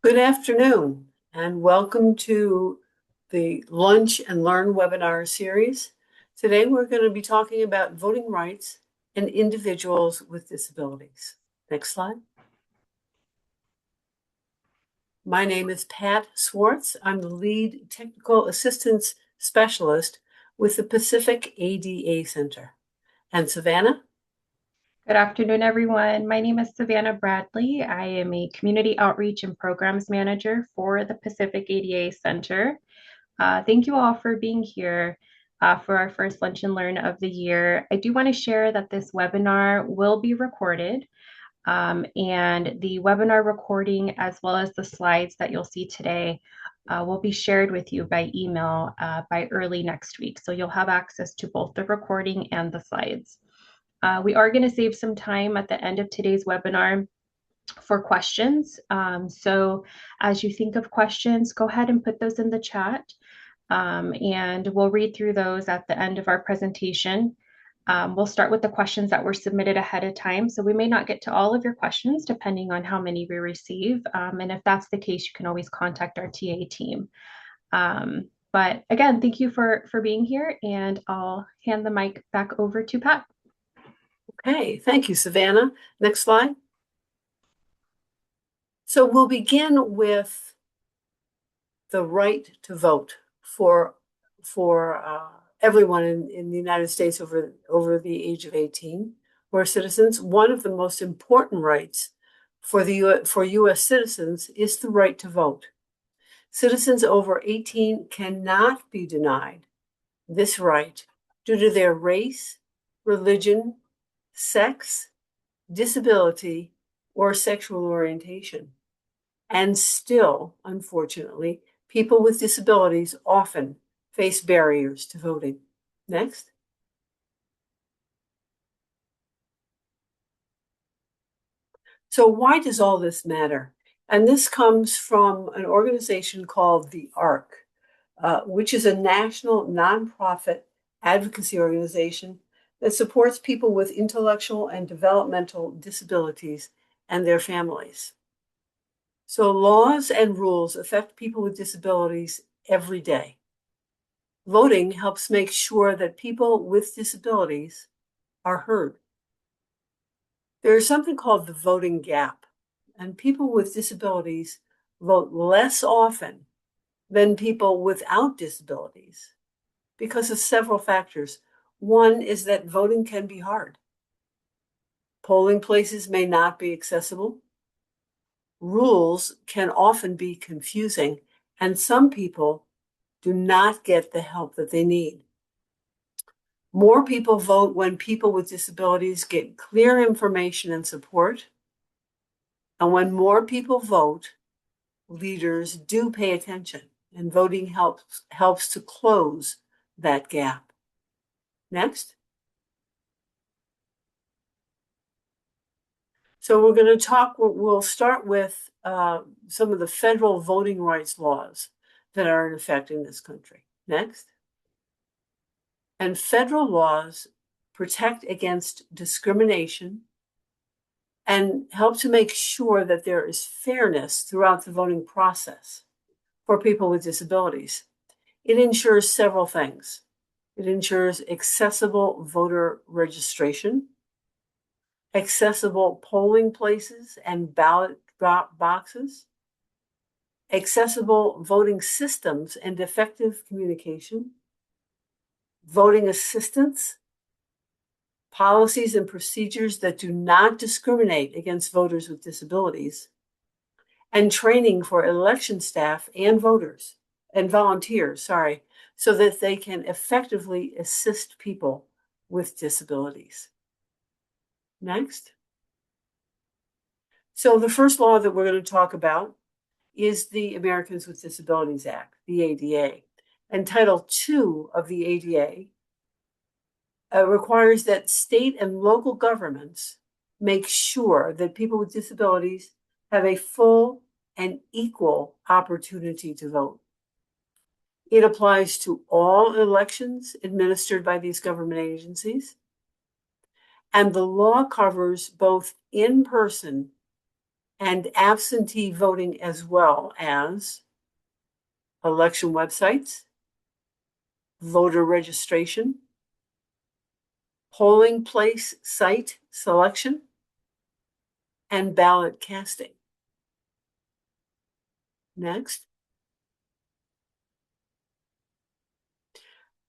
Good afternoon, and welcome to the Lunch and Learn webinar series. Today, we're going to be talking about voting rights and individuals with disabilities. Next slide. My name is Pat Swartz. I'm the lead technical assistance specialist with the Pacific ADA Center. And Savannah? Good afternoon, everyone. My name is Savannah Bradley. I am a Community Outreach and Programs Manager for the Pacific ADA Center. Thank you all for being here for our first Lunch and Learn of the year. I do want to share that this webinar will be recorded, and the webinar recording, as well as the slides that you'll see today, will be shared with you by email by early next week. So you'll have access to both the recording and the slides. We are going to save some time at the end of today's webinar for questions. So as you think of questions, go ahead and put those in the chat, and we'll read through those at the end of our presentation. We'll start with the questions that were submitted ahead of time. So we may not get to all of your questions depending on how many we receive. And if that's the case, you can always contact our TA team. But again, thank you for being here, and I'll hand the mic back over to Pat. Okay, thank you, Savannah. Next slide. So we'll begin with the right to vote for everyone in the United States over the age of 18 who are citizens. One of the most important rights for U.S. citizens is the right to vote. Citizens over 18 cannot be denied this right due to their race, religion, sex, disability, or sexual orientation. And still, unfortunately, people with disabilities often face barriers to voting. Next. So why does all this matter? And this comes from an organization called the ARC, which is a national nonprofit advocacy organization that supports people with intellectual and developmental disabilities and their families. So laws and rules affect people with disabilities every day. Voting helps make sure that people with disabilities are heard. There is something called the voting gap, and people with disabilities vote less often than people without disabilities because of several factors. One is that voting can be hard. Polling places may not be accessible. Rules can often be confusing, and some people do not get the help that they need. More people vote when people with disabilities get clear information and support. And when more people vote, leaders do pay attention, and voting helps to close that gap. Next. So we'll start with some of the federal voting rights laws that are in effect in this country. Next. And federal laws protect against discrimination and help to make sure that there is fairness throughout the voting process for people with disabilities. It ensures several things. It ensures accessible voter registration, accessible polling places and ballot drop boxes, accessible voting systems and effective communication, voting assistance, policies and procedures that do not discriminate against voters with disabilities, and training for election staff and volunteers, so that they can effectively assist people with disabilities. Next. So the first law that we're going to talk about is the Americans with Disabilities Act, the ADA. And Title II of the ADA requires that state and local governments make sure that people with disabilities have a full and equal opportunity to vote. It applies to all elections administered by these government agencies. And the law covers both in-person and absentee voting, as well as election websites, voter registration, polling place site selection, and ballot casting. Next.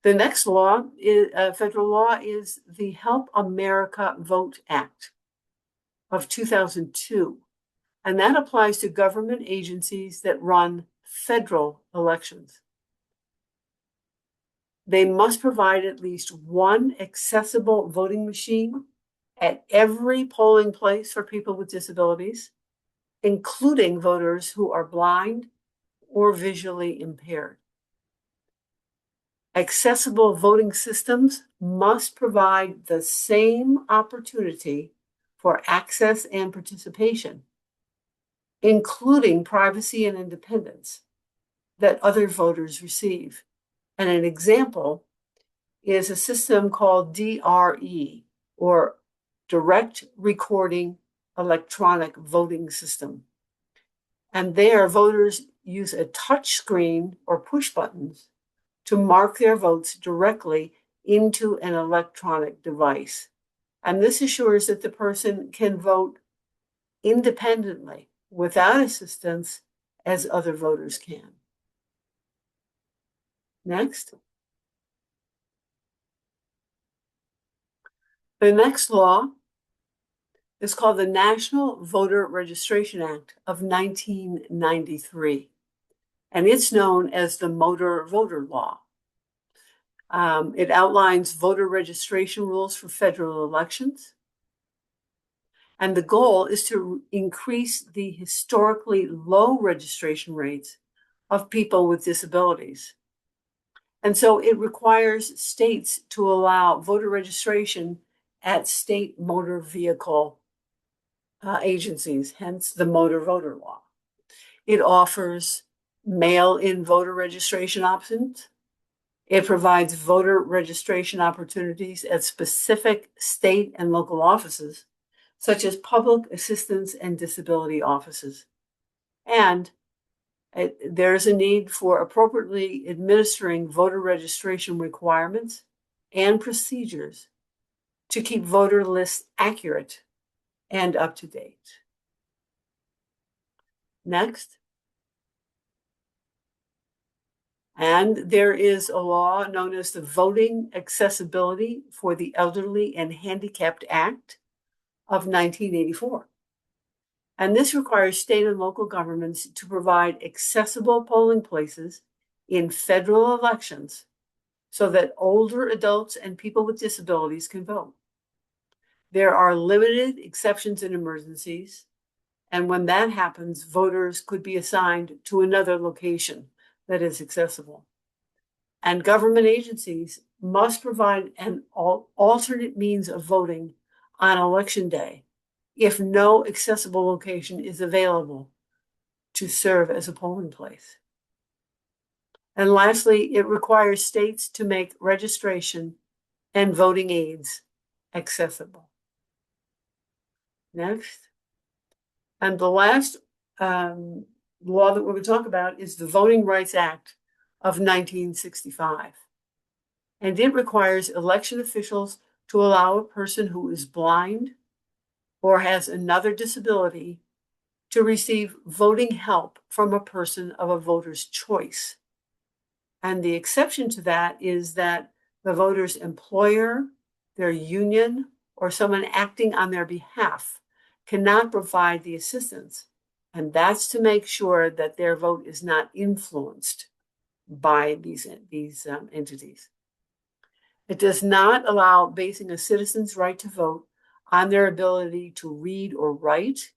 The next law, federal law, is the Help America Vote Act of 2002. And that applies to government agencies that run federal elections. They must provide at least one accessible voting machine at every polling place for people with disabilities, including voters who are blind or visually impaired. Accessible voting systems must provide the same opportunity for access and participation, including privacy and independence, that other voters receive. And an example is a system called DRE, or Direct Recording Electronic Voting System. And there, voters use a touch screen or push buttons to mark their votes directly into an electronic device. And this assures that the person can vote independently, without assistance, as other voters can. Next. The next law is called the National Voter Registration Act of 1993, and it's known as the Motor Voter Law. It outlines voter registration rules for federal elections, and the goal is to increase the historically low registration rates of people with disabilities. And so it requires states to allow voter registration at state motor vehicle agencies, hence the Motor Voter Law. It offers mail-in voter registration options. It provides voter registration opportunities at specific state and local offices, such as public assistance and disability offices. And there is a need for appropriately administering voter registration requirements and procedures to keep voter lists accurate and up to date. Next. And there is a law known as the Voting Accessibility for the Elderly and Handicapped Act of 1984. And this requires state and local governments to provide accessible polling places in federal elections so that older adults and people with disabilities can vote. There are limited exceptions in emergencies, and when that happens, voters could be assigned to another location that is accessible. And government agencies must provide an alternate means of voting on election day if no accessible location is available to serve as a polling place. And lastly, it requires states to make registration and voting aids accessible. Next. And the last law that we're going to talk about is the Voting Rights Act of 1965. And it requires election officials to allow a person who is blind or has another disability to receive voting help from a person of a voter's choice. And the exception to that is that the voter's employer, their union, or someone acting on their behalf cannot provide the assistance. And that's to make sure that their vote is not influenced by these entities. It does not allow basing a citizen's right to vote on their ability to read or write,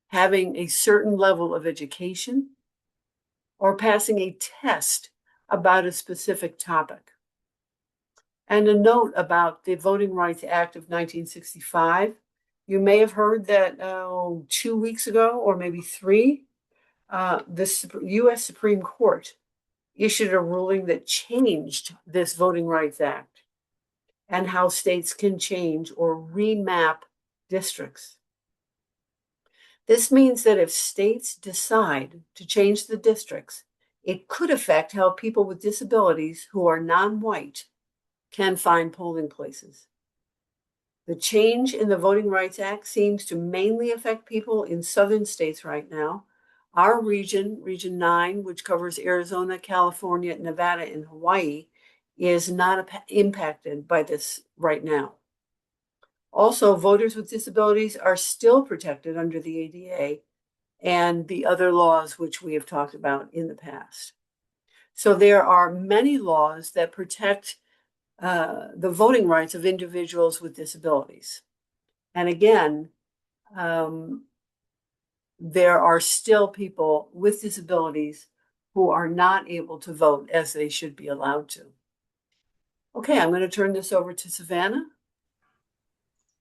having a certain level of education, or passing a test about a specific topic. And a note about the Voting Rights Act of 1965. You may have heard that 2 weeks ago, or maybe 3, the U.S. Supreme Court issued a ruling that changed this Voting Rights Act and how states can change or remap districts. This means that if states decide to change the districts, it could affect how people with disabilities who are non-white can find polling places. The change in the Voting Rights Act seems to mainly affect people in southern states right now. Our region, Region 9, which covers Arizona, California, Nevada, and Hawaii, is not impacted by this right now. Also, voters with disabilities are still protected under the ADA and the other laws which we have talked about in the past. So there are many laws that protect the voting rights of individuals with disabilities. And again, there are still people with disabilities who are not able to vote as they should be allowed to. Okay, I'm going to turn this over to Savannah.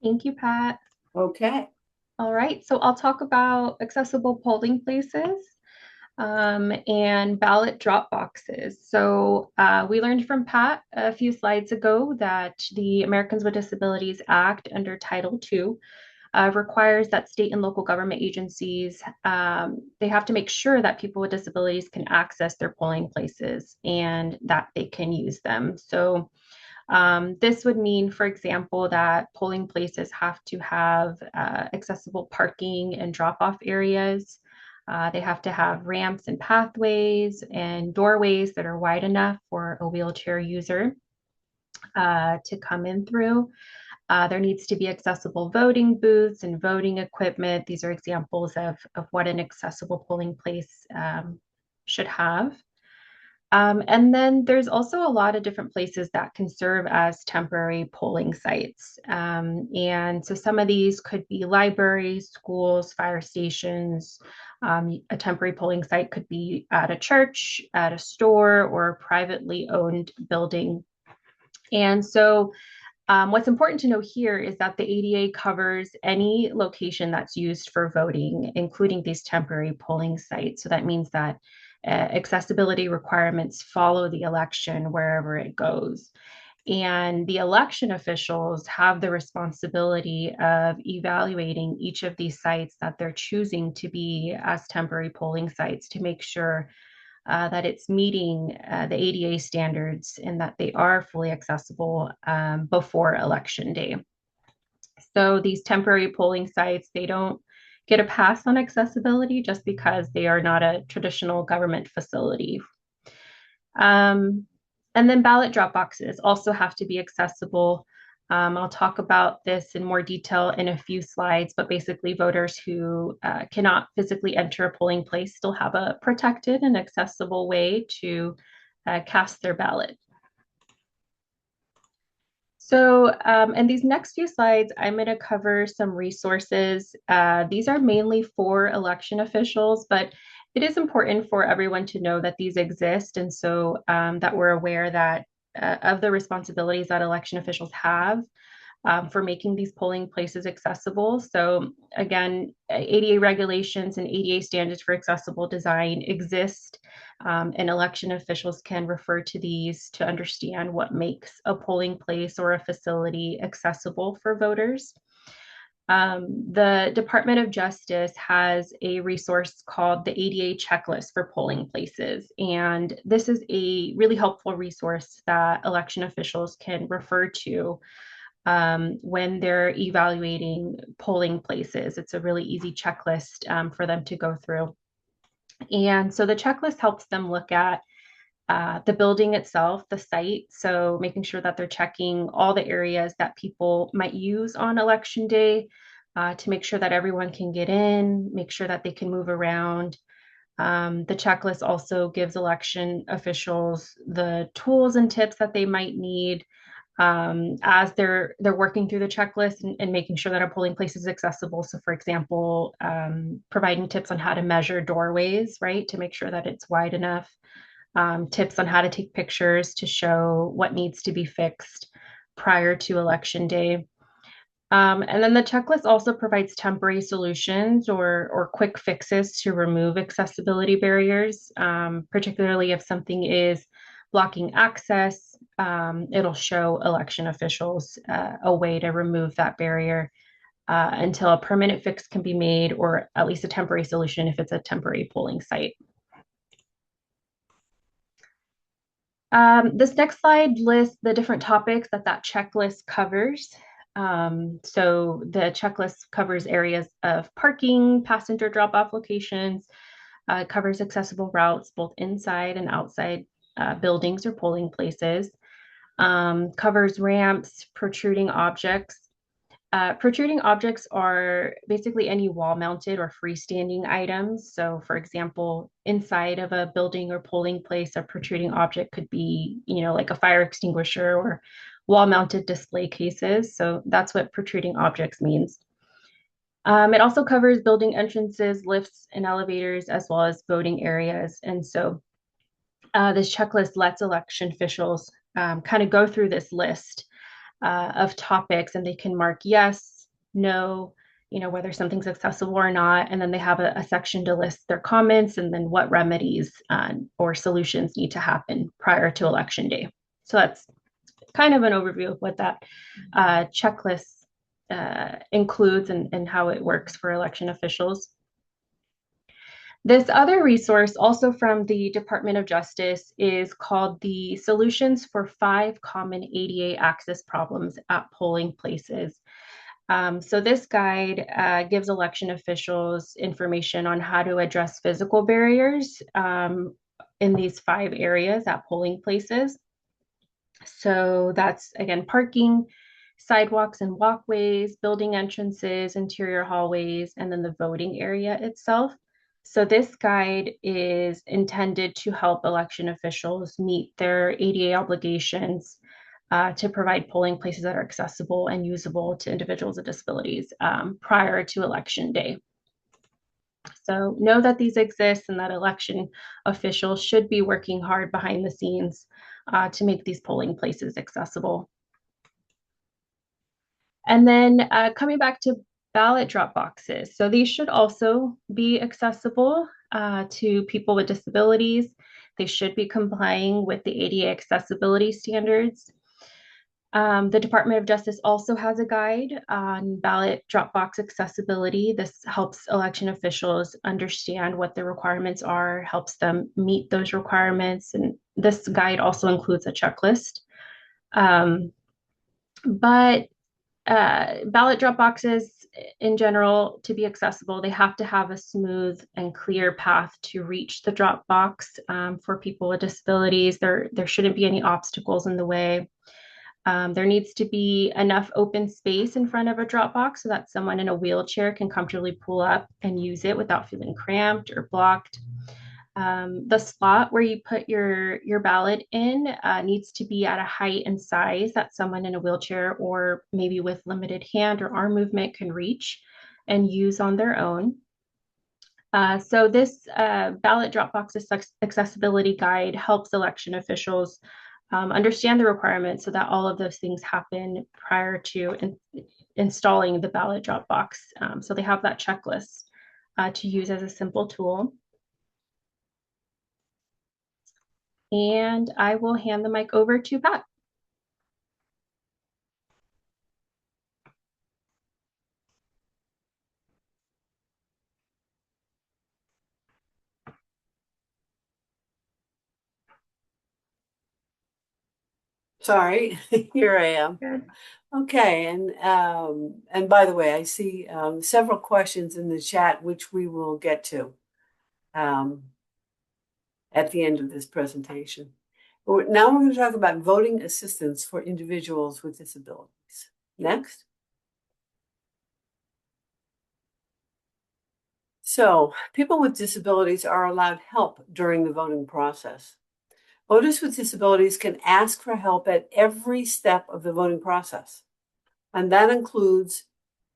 Thank you, Pat. Okay. All right, so I'll talk about accessible polling places and ballot drop boxes. So we learned from Pat a few slides ago that the Americans with Disabilities Act under Title II requires that state and local government agencies, they have to make sure that people with disabilities can access their polling places and that they can use them. So this would mean, for example, that polling places have to have accessible parking and drop-off areas. They have to have ramps and pathways and doorways that are wide enough for a wheelchair user to come in through. There needs to be accessible voting booths and voting equipment. These are examples of what an accessible polling place should have. And then there's also a lot of different places that can serve as temporary polling sites. And so some of these could be libraries, schools, fire stations. A temporary polling site could be at a church, at a store, or a privately owned building. And so what's important to know here is that the ADA covers any location that's used for voting, including these temporary polling sites. So that means that accessibility requirements follow the election wherever it goes. And the election officials have the responsibility of evaluating each of these sites that they're choosing to be as temporary polling sites to make sure that it's meeting the ADA standards and that they are fully accessible before election day. So these temporary polling sites, they don't get a pass on accessibility just because they are not a traditional government facility. Um, and then ballot drop boxes also have to be accessible. I'll talk about this in more detail in a few slides, but basically voters who cannot physically enter a polling place still have a protected and accessible way to cast their ballot. So in these next few slides, I'm going to cover some resources. These are mainly for election officials, but it is important for everyone to know that these exist, and so that we're aware that of the responsibilities that election officials have for making these polling places accessible. So again, ADA regulations and ADA standards for accessible design exist, and election officials can refer to these to understand what makes a polling place or a facility accessible for voters. The Department of Justice has a resource called the ADA checklist for polling places. And this is a really helpful resource that election officials can refer to when they're evaluating polling places. It's a really easy checklist for them to go through. And so the checklist helps them look at the building itself, the site. So making sure that they're checking all the areas that people might use on election day to make sure that everyone can get in, make sure that they can move around. The checklist also gives election officials the tools and tips that they might need as they're working through the checklist and making sure that a polling place is accessible. So, for example, providing tips on how to measure doorways, right, to make sure that it's wide enough. Tips on how to take pictures to show what needs to be fixed prior to election day. And then the checklist also provides temporary solutions or quick fixes to remove accessibility barriers, particularly if something is blocking access. It'll show election officials a way to remove that barrier until a permanent fix can be made, or at least a temporary solution if it's a temporary polling site. This next slide lists the different topics that checklist covers. So the checklist covers areas of parking, passenger drop-off locations, covers accessible routes both inside and outside buildings or polling places, covers ramps, protruding objects. Protruding objects are basically any wall-mounted or freestanding items. So, for example, inside of a building or polling place, a protruding object could be, like a fire extinguisher or wall-mounted display cases. So that's what protruding objects means. It also covers building entrances, lifts, and elevators, as well as voting areas. And so this checklist lets election officials kind of go through this list of topics, and they can mark yes, no, whether something's accessible or not. And then they have a section to list their comments and then what remedies or solutions need to happen prior to election day. So that's kind of an overview of what that checklist includes and how it works for election officials. This other resource, also from the Department of Justice, is called the Solutions for 5 Common ADA Access Problems at Polling Places. So this guide gives election officials information on how to address physical barriers in these 5 areas at polling places. So that's, again, parking, sidewalks and walkways, building entrances, interior hallways, and then the voting area itself. So this guide is intended to help election officials meet their ADA obligations to provide polling places that are accessible and usable to individuals with disabilities prior to election day. So know that these exist and that election officials should be working hard behind the scenes to make these polling places accessible. And then coming back to ballot drop boxes. So these should also be accessible to people with disabilities. They should be complying with the ADA accessibility standards. The Department of Justice also has a guide on ballot drop box accessibility. This helps election officials understand what the requirements are, helps them meet those requirements. And this guide also includes a checklist. But ballot drop boxes in general, to be accessible, they have to have a smooth and clear path to reach the drop box. For people with disabilities, there shouldn't be any obstacles in the way. There needs to be enough open space in front of a drop box so that someone in a wheelchair can comfortably pull up and use it without feeling cramped or blocked. The slot where you put your ballot in needs to be at a height and size that someone in a wheelchair or maybe with limited hand or arm movement can reach and use on their own. So this ballot Dropbox accessibility guide helps election officials understand the requirements so that all of those things happen prior to installing the ballot Dropbox. So they have that checklist to use as a simple tool. And I will hand the mic over to Pat. Sorry, here I am. Good. Okay, and by the way, I see several questions in the chat, which we will get to at the end of this presentation. But now we're going to talk about voting assistance for individuals with disabilities. Next. So, people with disabilities are allowed help during the voting process. Voters with disabilities can ask for help at every step of the voting process, and that includes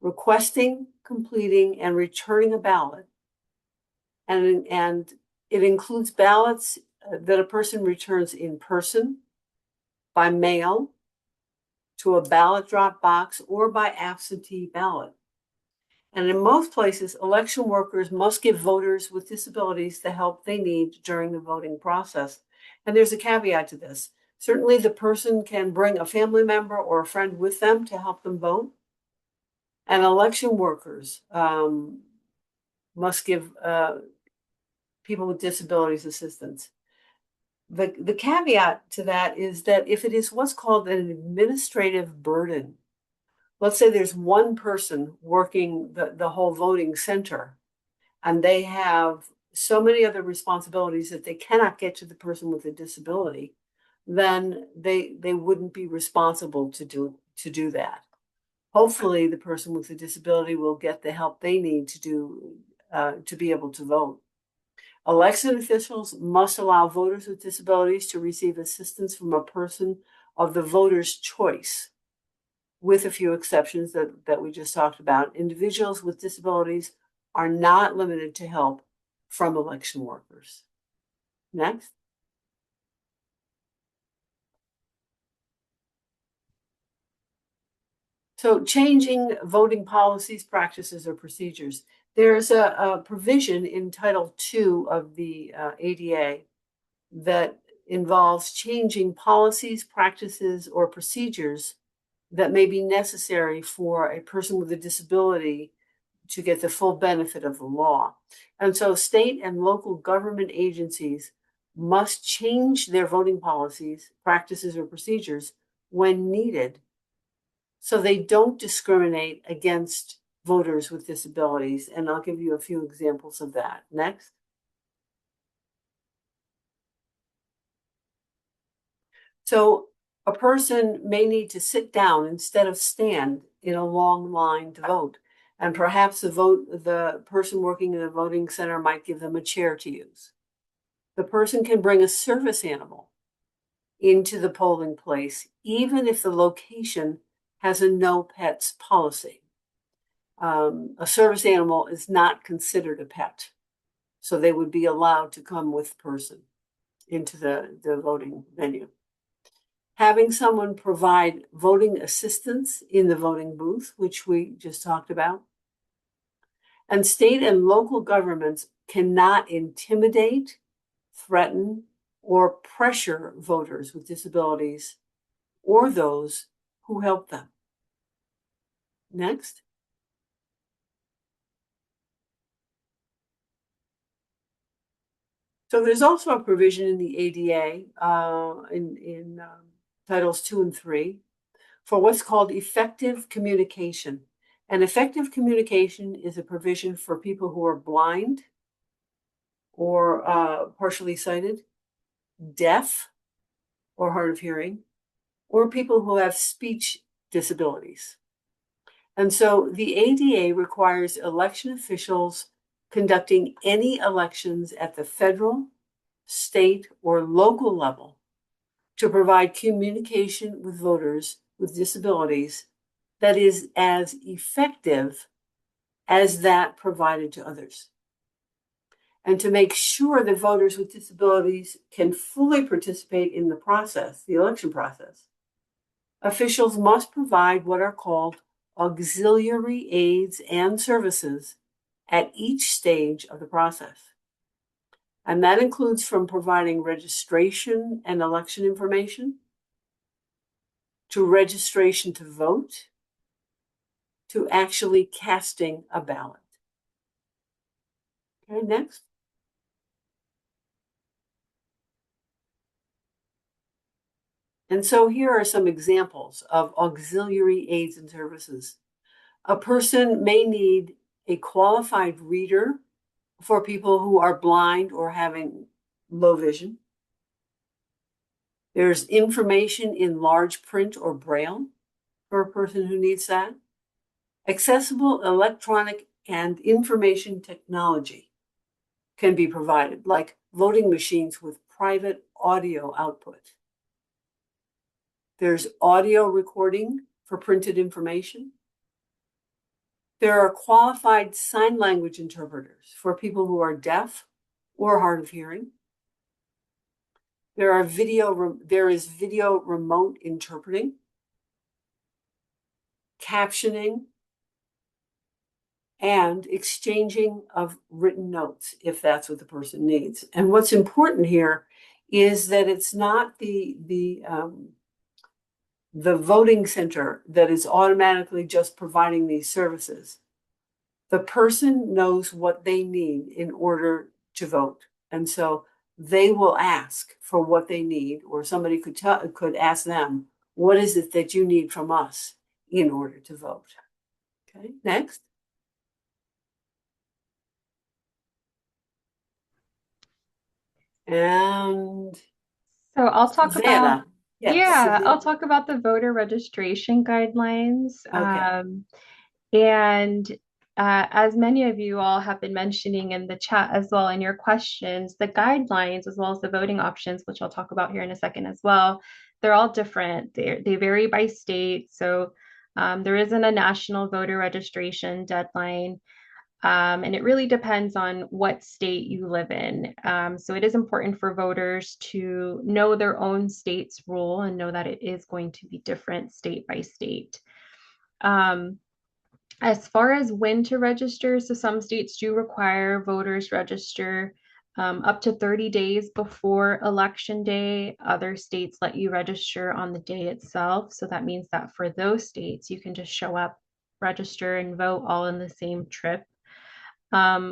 requesting, completing, and returning a ballot. And it includes ballots that a person returns in person, by mail, to a ballot drop box, or by absentee ballot. And in most places, election workers must give voters with disabilities the help they need during the voting process. And there's a caveat to this. Certainly, the person can bring a family member or a friend with them to help them vote. And election workers must give people with disabilities assistance. The caveat to that is that if it is what's called an administrative burden, let's say there's one person working the whole voting center, and they have so many other responsibilities that they cannot get to the person with a disability, then they wouldn't be responsible to do that. Hopefully, the person with a disability will get the help they need to be able to vote. Election officials must allow voters with disabilities to receive assistance from a person of the voter's choice, with a few exceptions that we just talked about. Individuals with disabilities are not limited to help from election workers. Next. So changing voting policies, practices, or procedures. There's a provision in Title II of the ADA that involves changing policies, practices, or procedures that may be necessary for a person with a disability to get the full benefit of the law. And so state and local government agencies must change their voting policies, practices, or procedures when needed so they don't discriminate against voters with disabilities. And I'll give you a few examples of that. Next. So a person may need to sit down instead of stand in a long line to vote. And perhaps the person working in the voting center might give them a chair to use. The person can bring a service animal into the polling place, even if the location has a no pets policy. A service animal is not considered a pet, so they would be allowed to come with the person into the voting venue. Having someone provide voting assistance in the voting booth, which we just talked about. And state and local governments cannot intimidate, threaten, or pressure voters with disabilities or those who help them. Next. So there's also a provision in the ADA in Titles 2 and 3 for what's called effective communication. And effective communication is a provision for people who are blind or partially sighted, deaf or hard of hearing, or people who have speech disabilities. And so the ADA requires election officials conducting any elections at the federal, state, or local level to provide communication with voters with disabilities that is as effective as that provided to others. And to make sure that voters with disabilities can fully participate in the process, the election process, officials must provide what are called auxiliary aids and services at each stage of the process. And that includes from providing registration and election information, to registration to vote, to actually casting a ballot. Okay, next. And so here are some examples of auxiliary aids and services. A person may need a qualified reader for people who are blind or having low vision. There's information in large print or braille for a person who needs that. Accessible electronic and information technology can be provided, like voting machines with private audio output. There's audio recording for printed information. There are qualified sign language interpreters for people who are deaf or hard of hearing. There is video remote interpreting, captioning, and exchanging of written notes if that's what the person needs. And what's important here is that it's not the the voting center that is automatically just providing these services. The person knows what they need in order to vote. And so they will ask for what they need, or somebody could ask them, what is it that you need from us in order to vote? Okay, next. And So I'll talk about, Savannah. Yes, yeah, I'll Savannah. talk about the voter registration guidelines. Okay. And as many of you all have been mentioning in the chat as well in your questions, the guidelines as well as the voting options, which I'll talk about here in a second as well, they're all different. They vary by state. So there isn't a national voter registration deadline. And it really depends on what state you live in. So it is important for voters to know their own state's rule and know that it is going to be different state by state. Um, as far as when to register, so some states do require voters register up to 30 days before election day. Other states let you register on the day itself. So that means that for those states, you can just show up, register, and vote all in the same trip.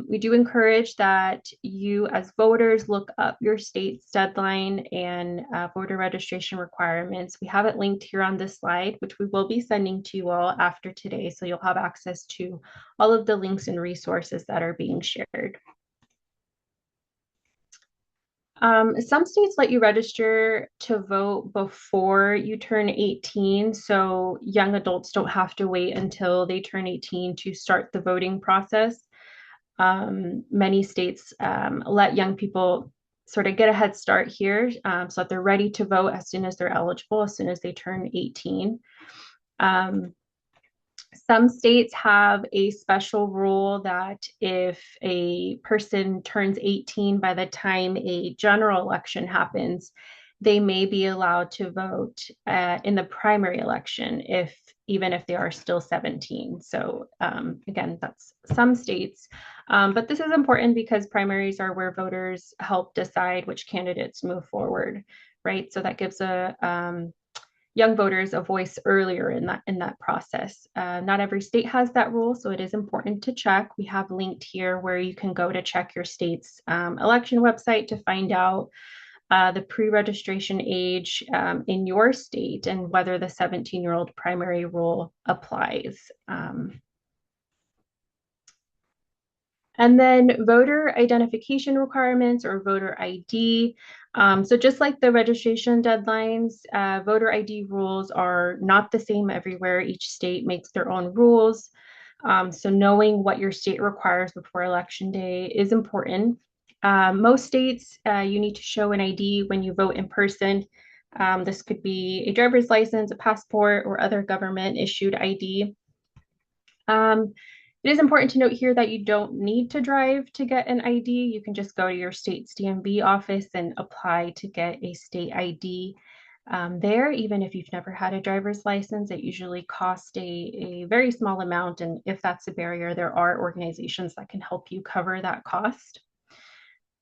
We do encourage that you, as voters, look up your state's deadline and voter registration requirements. We have it linked here on this slide, which we will be sending to you all after today. So you'll have access to all of the links and resources that are being shared. Some states let you register to vote before you turn 18, so young adults don't have to wait until they turn 18 to start the voting process. Many states let young people sort of get a head start here so that they're ready to vote as soon as they're eligible, as soon as they turn 18. Some states have a special rule that if a person turns 18 by the time a general election happens, they may be allowed to vote in the primary election even if they are still 17. So again, that's some states. But this is important because primaries are where voters help decide which candidates move forward, right? So that gives young voters a voice earlier in that process. Not every state has that rule, so it is important to check. We have linked here where you can go to check your state's election website to find out the pre-registration age in your state and whether the 17-year-old primary rule applies. And then voter identification requirements or voter ID. So just like the registration deadlines, voter ID rules are not the same everywhere. Each state makes their own rules. So knowing what your state requires before election day is important. Most states, you need to show an ID when you vote in person. This could be a driver's license, a passport, or other government issued ID. It is important to note here that you don't need to drive to get an ID. You can just go to your state's DMV office and apply to get a state ID there. Even if you've never had a driver's license, it usually costs a very small amount. And if that's a barrier, there are organizations that can help you cover that cost.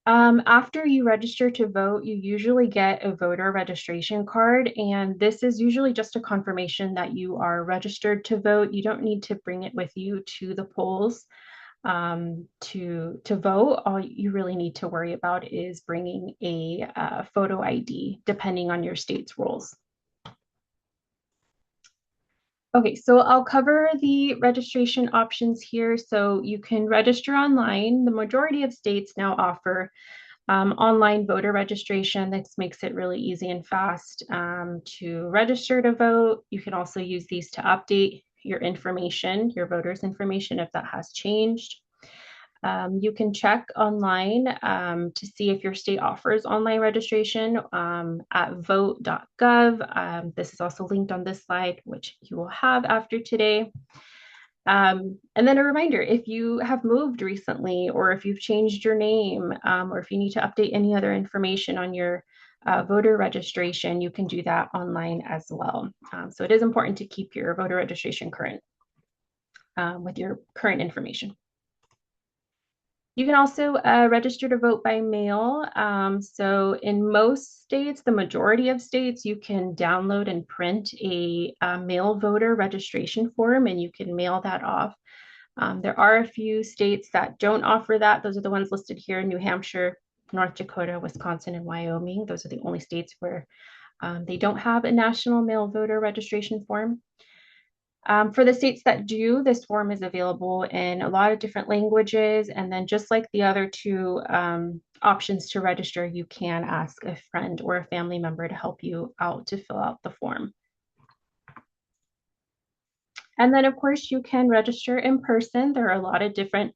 After you register to vote, you usually get a voter registration card, and this is usually just a confirmation that you are registered to vote. You don't need to bring it with you to the polls to vote. All you really need to worry about is bringing a photo ID, depending on your state's rules. Okay, so I'll cover the registration options here. So you can register online. The majority of states now offer online voter registration. This makes it really easy and fast to register to vote. You can also use these to update your information, your voters' information, if that has changed. You can check online to see if your state offers online registration at vote.gov. This is also linked on this slide, which you will have after today. And then a reminder, if you have moved recently, or if you've changed your name, or if you need to update any other information on your voter registration, you can do that online as well. So it is important to keep your voter registration current with your current information. You can also register to vote by mail. So in most states, the majority of states, you can download and print a mail voter registration form and you can mail that off. There are a few states that don't offer that. Those are the ones listed here: New Hampshire, North Dakota, Wisconsin, and Wyoming. Those are the only states where they don't have a national mail voter registration form. For the states that do, this form is available in a lot of different languages. And then just like the other two options to register, you can ask a friend or a family member to help you out to fill out the form. And then, of course, you can register in person. There are a lot of different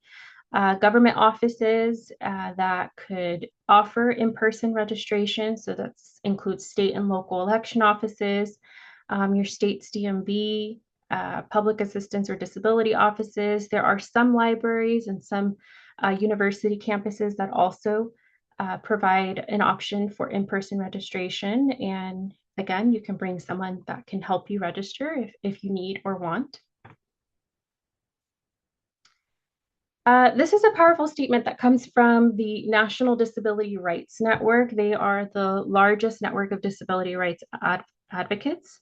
government offices that could offer in-person registration. So that includes state and local election offices, your state's DMV, public assistance or disability offices. There are some libraries and some university campuses that also provide an option for in-person registration. And again, you can bring someone that can help you register if you need or want. This is a powerful statement that comes from the National Disability Rights Network. They are the largest network of disability rights advocates.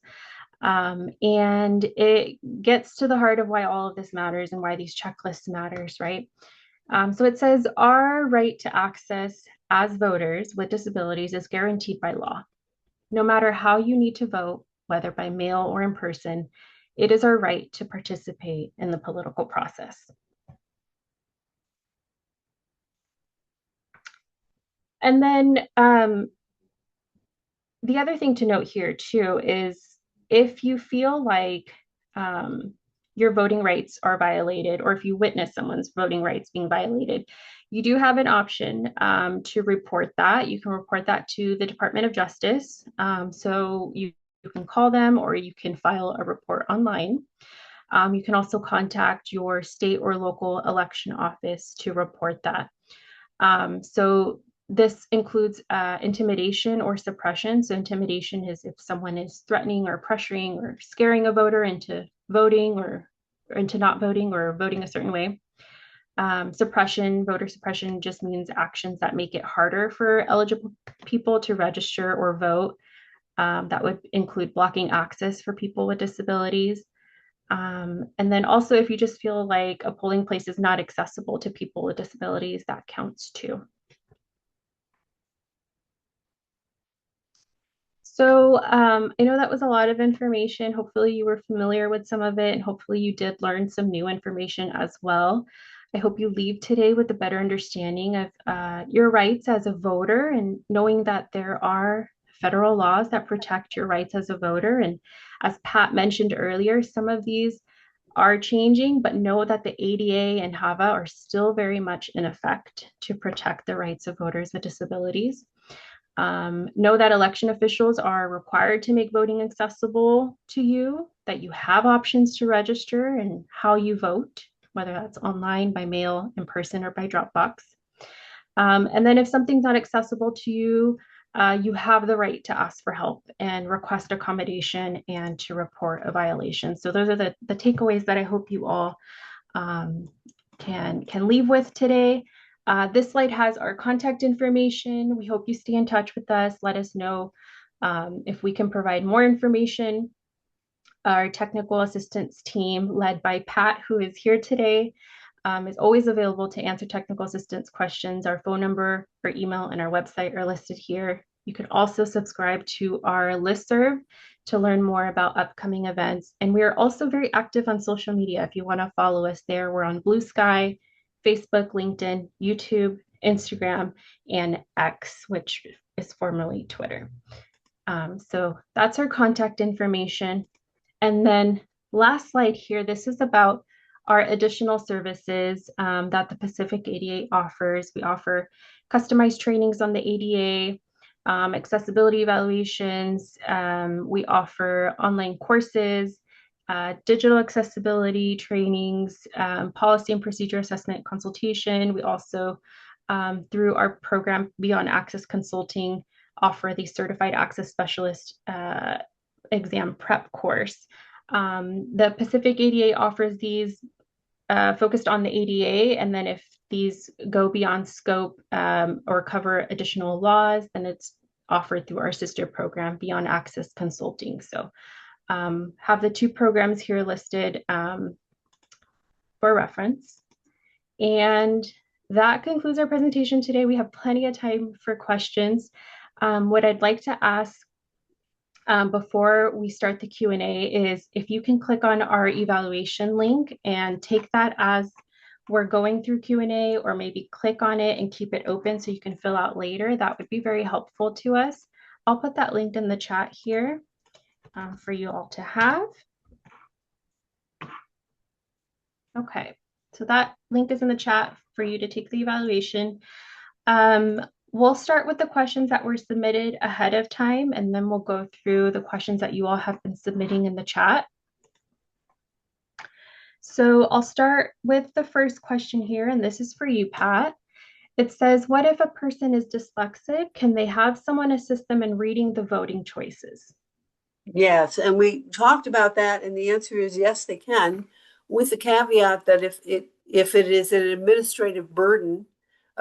And it gets to the heart of why all of this matters and why these checklists matters, right? So it says our right to access as voters with disabilities is guaranteed by law. No matter how you need to vote, whether by mail or in person, it is our right to participate in the political process. And then the other thing to note here too is if you feel like your voting rights are violated, or if you witness someone's voting rights being violated, you do have an option to report that. You can report that to the Department of Justice. So you can call them or you can file a report online. You can also contact your state or local election office to report that. So this includes intimidation or suppression. So intimidation is if someone is threatening or pressuring or scaring a voter into voting or into not voting or voting a certain way. Suppression, voter suppression just means actions that make it harder for eligible people to register or vote. That would include blocking access for people with disabilities. And then also, if you just feel like a polling place is not accessible to people with disabilities, that counts too. So I know that was a lot of information. Hopefully you were familiar with some of it, and hopefully you did learn some new information as well. I hope you leave today with a better understanding of your rights as a voter and knowing that there are federal laws that protect your rights as a voter. And as Pat mentioned earlier, some of these are changing, but know that the ADA and HAVA are still very much in effect to protect the rights of voters with disabilities. Know that election officials are required to make voting accessible to you, that you have options to register and how you vote, whether that's online, by mail, in person, or by Dropbox. And then if something's not accessible to you, you have the right to ask for help and request accommodation and to report a violation. So those are the takeaways that I hope you all can leave with today. This slide has our contact information. We hope you stay in touch with us. Let us know if we can provide more information. Our technical assistance team, led by Pat, who is here today, is always available to answer technical assistance questions. Our phone number, our email, and our website are listed here. You can also subscribe to our listserv to learn more about upcoming events. And we are also very active on social media. If you want to follow us there, we're on Blue Sky, Facebook, LinkedIn, YouTube, Instagram, and X, which is formerly Twitter. So that's our contact information. And then last slide here, this is about our additional services that the Pacific ADA offers. We offer customized trainings on the ADA, accessibility evaluations. We offer online courses, digital accessibility trainings, policy and procedure assessment consultation. We also, through our program Beyond Access Consulting, offer the Certified Access Specialist exam prep course. The Pacific ADA offers these focused on the ADA, and then if these go beyond scope or cover additional laws, then it's offered through our sister program, Beyond Access Consulting. So have the two programs here listed for reference. And that concludes our presentation today. We have plenty of time for questions. What I'd like to ask before we start the Q&A is if you can click on our evaluation link and take that as we're going through Q&A, or maybe click on it and keep it open so you can fill out later. That would be very helpful to us. I'll put that link in the chat here for you all to have. Okay, so that link is in the chat for you to take the evaluation. We'll start with the questions that were submitted ahead of time, and then we'll go through the questions that you all have been submitting in the chat. So I'll start with the first question here, and this is for you, Pat. It says, what if a person is dyslexic? Can they have someone assist them in reading the voting choices? Yes, and we talked about that, and the answer is yes, they can, with the caveat that if it is an administrative burden,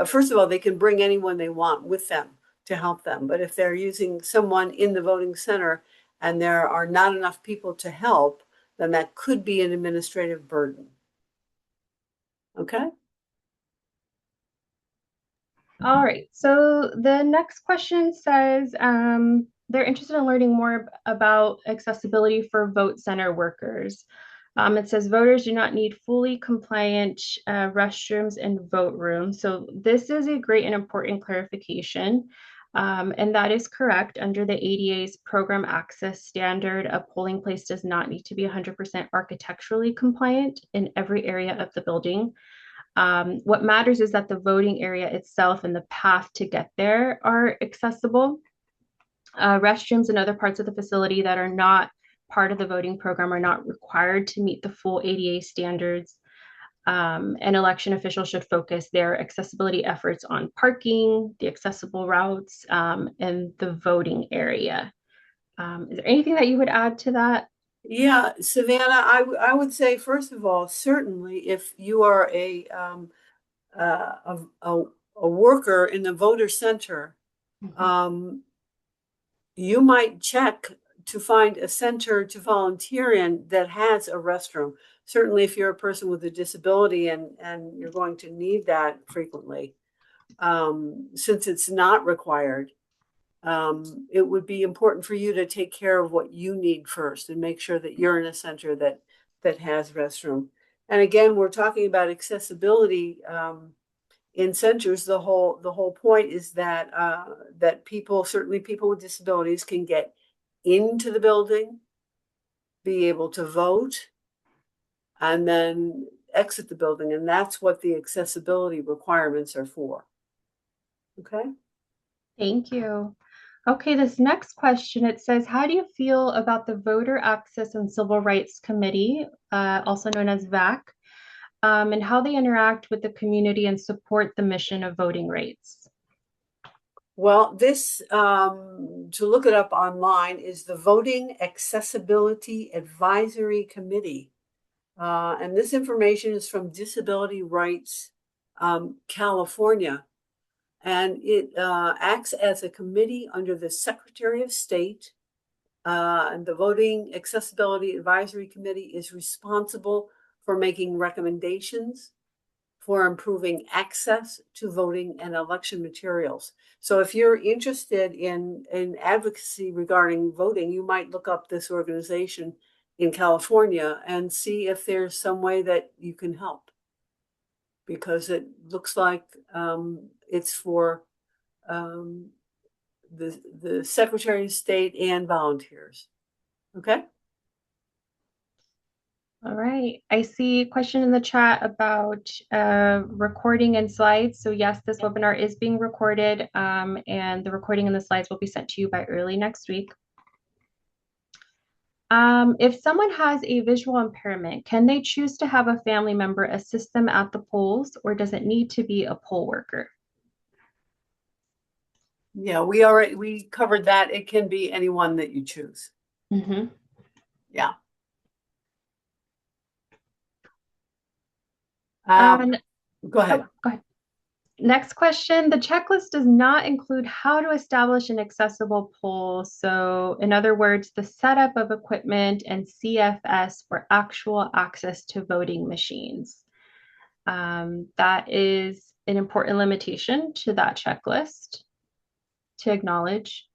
first of all, they can bring anyone they want with them to help them. But if they're using someone in the voting center and there are not enough people to help, then that could be an administrative burden. Okay? All right, so the next question says, they're interested in learning more about accessibility for vote center workers. It says voters do not need fully compliant restrooms and vote rooms. So this is a great and important clarification. And that is correct. Under the ADA's program access standard, a polling place does not need to be 100% architecturally compliant in every area of the building. What matters is that the voting area itself and the path to get there are accessible. Restrooms and other parts of the facility that are not part of the voting program are not required to meet the full ADA standards. And election officials should focus their accessibility efforts on parking, the accessible routes, and the voting area. Is there anything that you would add to that? Yeah, Savannah, I would say, first of all, certainly if you are a worker in the voter center, you might check to find a center to volunteer in that has a restroom. Certainly, if you're a person with a disability and you're going to need that frequently, since it's not required, it would be important for you to take care of what you need first and make sure that you're in a center that has restroom. And again, we're talking about accessibility in centers. The whole point is that that people, certainly people with disabilities, can get into the building, be able to vote, and then exit the building. And that's what the accessibility requirements are for. Okay. Thank you. Okay, this next question, it says, how do you feel about the Voter Access and Civil Rights Committee, also known as VAC, and how they interact with the community and support the mission of voting rights? Well, this, to look it up online, is the Voting Accessibility Advisory Committee. And this information is from Disability Rights California. And it acts as a committee under the Secretary of State. And the Voting Accessibility Advisory Committee is responsible for making recommendations for improving access to voting and election materials. So if you're interested in advocacy regarding voting, you might look up this organization in California and see if there's some way that you can help. Because it looks like it's for the Secretary of State and volunteers. Okay. All right. I see a question in the chat about recording and slides. So yes, this webinar is being recorded, and the recording and the slides will be sent to you by early next week. If someone has a visual impairment, can they choose to have a family member assist them at the polls, or does it need to be a poll worker? Yeah, we covered that. It can be anyone that you choose. Mm-hmm. Yeah. Um, Um, Go oh, ahead. go ahead. Next question. The checklist does not include how to establish an accessible poll. So, in other words, the setup of equipment and CFS for actual access to voting machines. That is an important limitation to that checklist to acknowledge.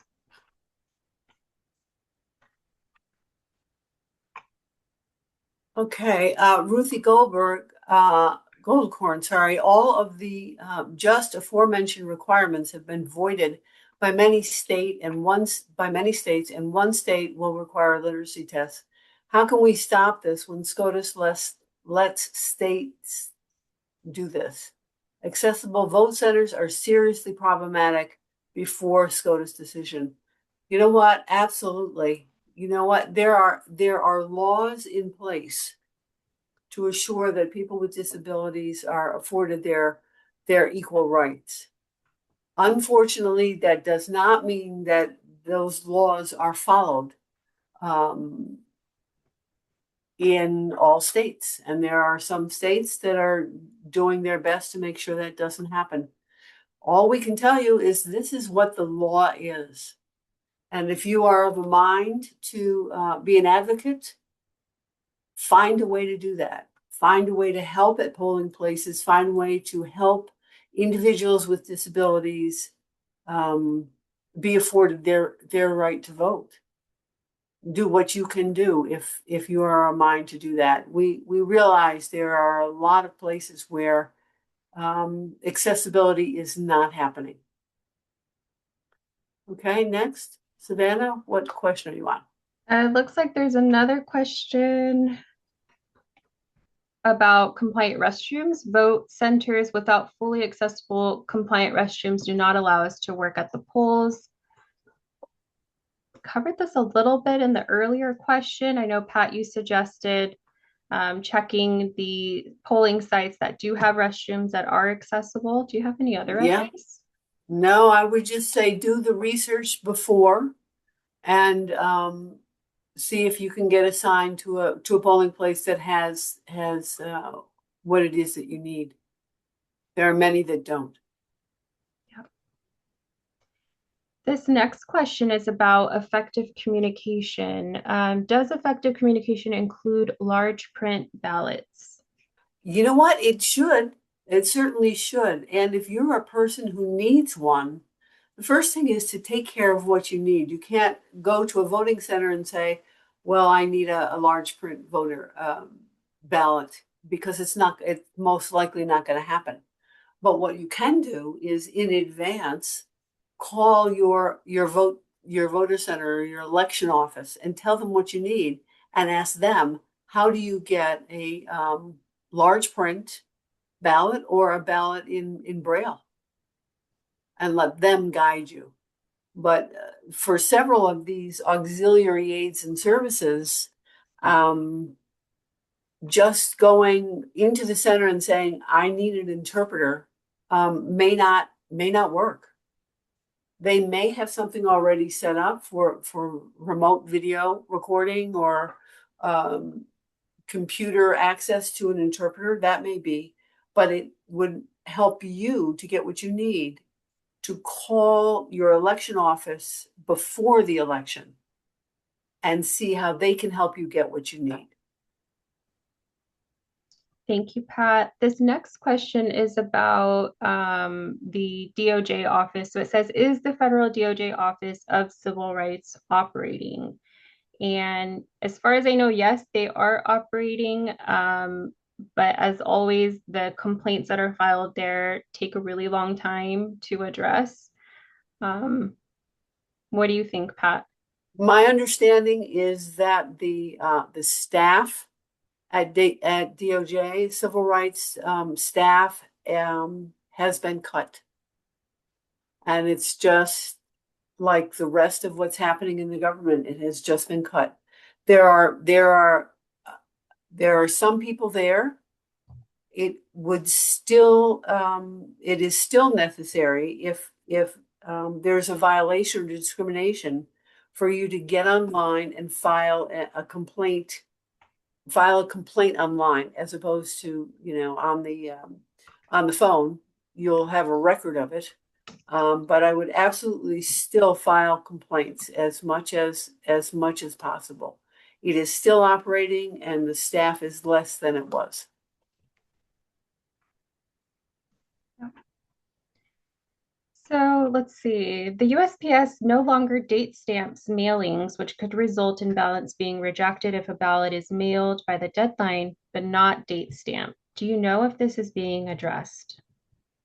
Okay, Ruthie Goldcorn, sorry, all of the just aforementioned requirements have been voided by many states, and one state will require literacy tests. How can we stop this when SCOTUS lets states do this? Accessible vote centers are seriously problematic before SCOTUS decision. You know what? Absolutely. You know what? There are laws in place to assure that people with disabilities are afforded their equal rights. Unfortunately, that does not mean that those laws are followed in all states. And there are some states that are doing their best to make sure that doesn't happen. All we can tell you is this is what the law is. And if you are of a mind to be an advocate, find a way to do that. Find a way to help at polling places. Find a way to help individuals with disabilities um, be afforded their right to vote. Do what you can do if you are a mind to do that. We realize there are a lot of places where accessibility is not happening. Okay, next, Savannah, what question are you on? It looks like there's another question about compliant restrooms. Vote centers without fully accessible compliant restrooms do not allow us to work at the polls. Covered this a little bit in the earlier question. I know, Pat, you suggested checking the polling sites that do have restrooms that are accessible. Do you have any other Yeah, advice? no, I would just say do the research before and see if you can get assigned to a polling place that has what it is that you need. There are many that don't. Yeah. This next question is about effective communication. Does effective communication include large print ballots? You know what? It should. It certainly should. And if you're a person who needs one, the first thing is to take care of what you need. You can't go to a voting center and say, well, I need a large print voter ballot because it's most likely not going to happen. But what you can do is in advance call your voter center or your election office and tell them what you need and ask them, how do you get a large print ballot or a ballot in Braille, and let them guide you. But for several of these auxiliary aids and services, um, just going into the center and saying, I need an interpreter, may not work. They may have something already set up for remote video recording or um, computer access to an interpreter. That may be, but it would help you to get what you need to call your election office before the election and see how they can help you get what you need. Thank you, Pat. This next question is about the DOJ office. So it says, is the federal DOJ Office of Civil Rights operating? And as far as I know, yes, they are operating. But as always, the complaints that are filed there take a really long time to address. Um, what do you think, Pat? My understanding is that the staff at DOJ, civil rights staff, has been cut, and it's just like the rest of what's happening in the government. It has just been cut. There are there are there are some people there. It is still necessary if there's a violation or discrimination for you to get online and file a complaint file a complaint online as opposed to, on the phone. You'll have a record of it. But I would absolutely still file complaints as much as possible. It is still operating and the staff is less than it was. So let's see. The USPS no longer date stamps mailings, which could result in ballots being rejected if a ballot is mailed by the deadline, but not date stamped. Do you know if this is being addressed?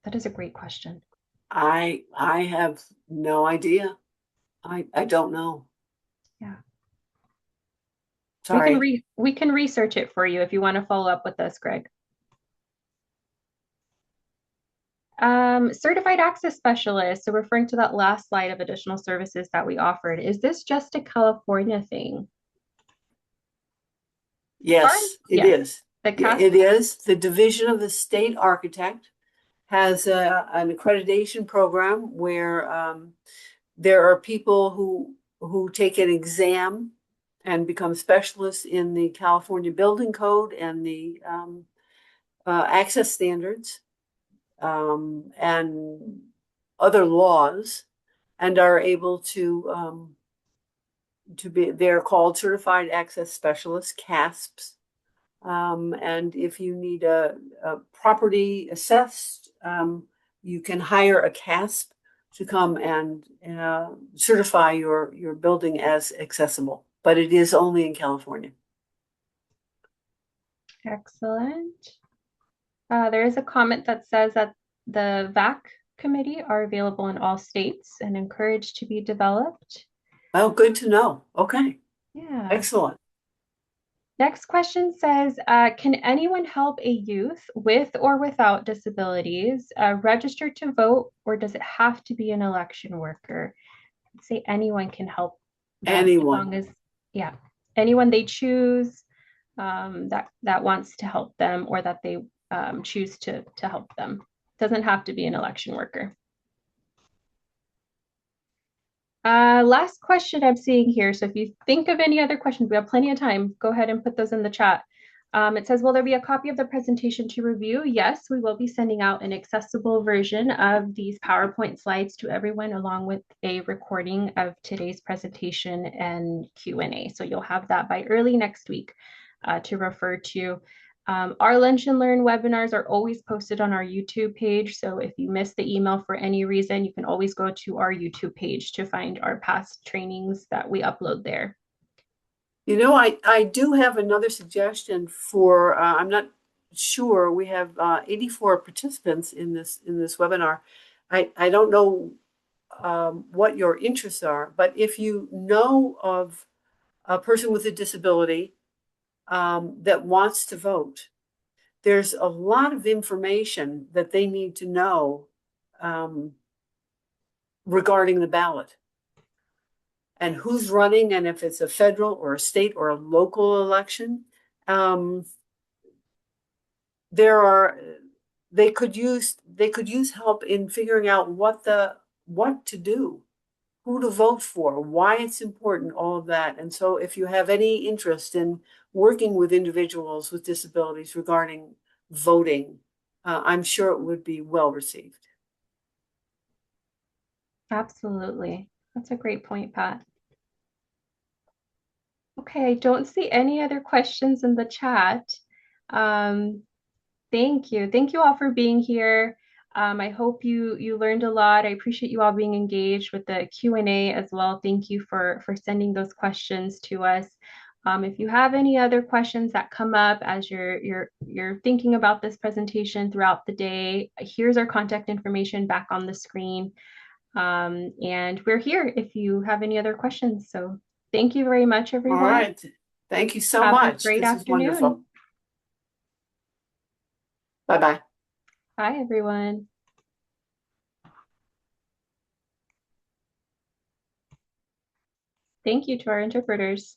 That is a great question. I have no idea. I don't know. Yeah. Sorry. We can research it for you if you want to follow up with us, Greg. Certified access specialist, so referring to that last slide of additional services that we offered, is this just a California thing? Yes, it Yes, is. the Yeah, CAS. it is. The Division of the State Architect has an accreditation program where there are people who take an exam and become specialists in the California Building Code and the access standards and other laws, and are able to be. They're called Certified Access Specialists, CASPs. And if you need a property assessed, you can hire a CASP to come and certify your building as accessible. But it is only in California. Excellent. There is a comment that says that the VAC committee are available in all states and encouraged to be developed. Well, good to know. Okay, Yeah. excellent. Next question says, can anyone help a youth with or without disabilities register to vote, or does it have to be an election worker? I'd say anyone can help them as Anyone, long as, yeah, anyone they choose that wants to help them or that they choose to help them. Doesn't have to be an election worker. Last question I'm seeing here. So if you think of any other questions, we have plenty of time. Go ahead and put those in the chat. It says, will there be a copy of the presentation to review? Yes, we will be sending out an accessible version of these PowerPoint slides to everyone, along with a recording of today's presentation and Q&A. So you'll have that by early next week to refer to. Our Lunch and Learn webinars are always posted on our YouTube page. So if you missed the email for any reason, you can always go to our YouTube page to find our past trainings that we upload there. I do have another suggestion for. I'm not sure. We have 84 participants in this webinar. I don't know what your interests are, but if you know of a person with a disability that wants to vote, there's a lot of information that they need to know regarding the ballot and who's running, and if it's a federal or a state or a local election. There are they could use help in figuring out what to do, who to vote for, why it's important, all of that. And so if you have any interest in working with individuals with disabilities regarding voting, I'm sure it would be well received. Absolutely. That's a great point, Pat. Okay, I don't see any other questions in the chat. Thank you. Thank you all for being here. I hope you learned a lot. I appreciate you all being engaged with the Q&A as well. Thank you for sending those questions to us. If you have any other questions that come up as you're thinking about this presentation throughout the day, here's our contact information back on the screen. And we're here if you have any other questions. So thank you very much, everyone. All right. Thank you so Have a much. great This is afternoon. wonderful. Bye-bye. Bye, everyone. Thank you to our interpreters.